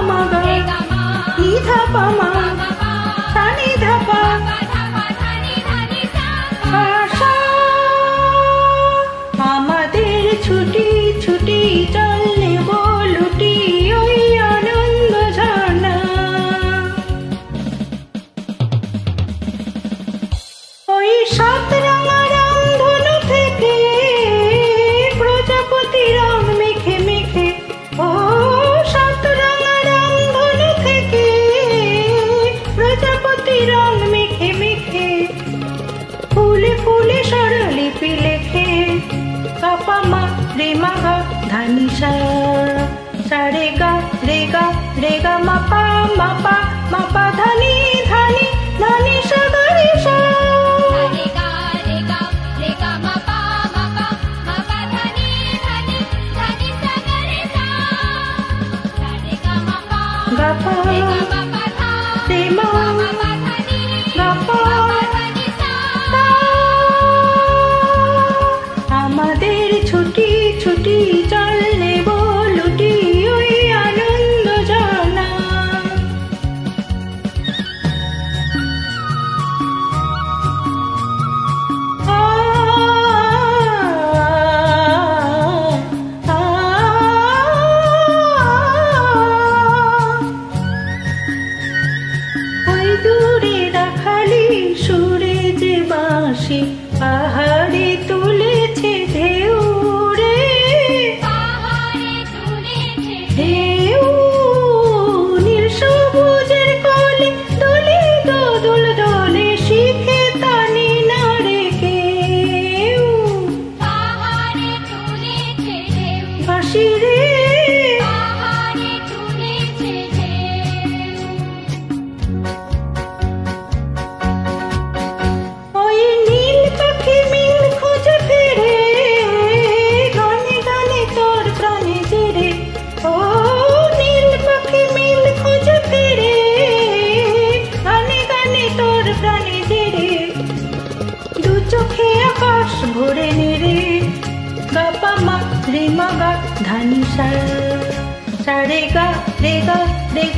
মা গা নি ধা পা মা ধা নি ধা পা সা। আমাদের ছুটি ছুটি চল নেব লুটি ওই আনন্দ ঝর্ণা। ওই সাত রাঙা রামধনু থেকে প্রজাপতি রং মেখে মেখে, ও সাত রাঙা রামধনু থেকে প্রজাপতি রং মেখে মেখে, ফুলে ফুলে স্বরলিপি লেখে পা মা রে মা গা ধা নি সা। সা রে গা রে গা মা পা ধা নি সা গা রে সা। গা পা রে মা গা পা সা। আমাদের ছুটি ছুটি চল নেব লুটি ওই আনন্দ ঝর্ণা। ওই দূরে রাখালি সুরে যে বাঁশি পাহাড়ে তুলেছে ঢেউ রে ঢেউ। নীল সবুজের কোলে দোলে দোদুল দোলে শিখে তানি না রে কেউ। বাঁশি রে ওই নীল পাখি মিল খুঁজে ফিরে গানে গানে তোর প্রাণে জেরে। ও নীল পাখি মিল খুঁজে ফিরে গানে গানে তোর প্রাণে জেরে। দু চোখে আকাশ ভরে নেড়ে গা পা মা রে মা গা ধা নি সা। সা রে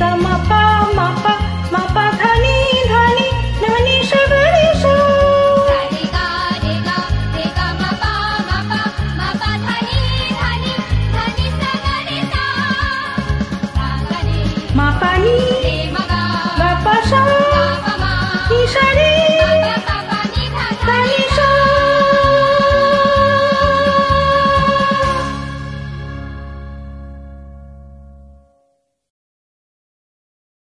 গা মা পা ধা নি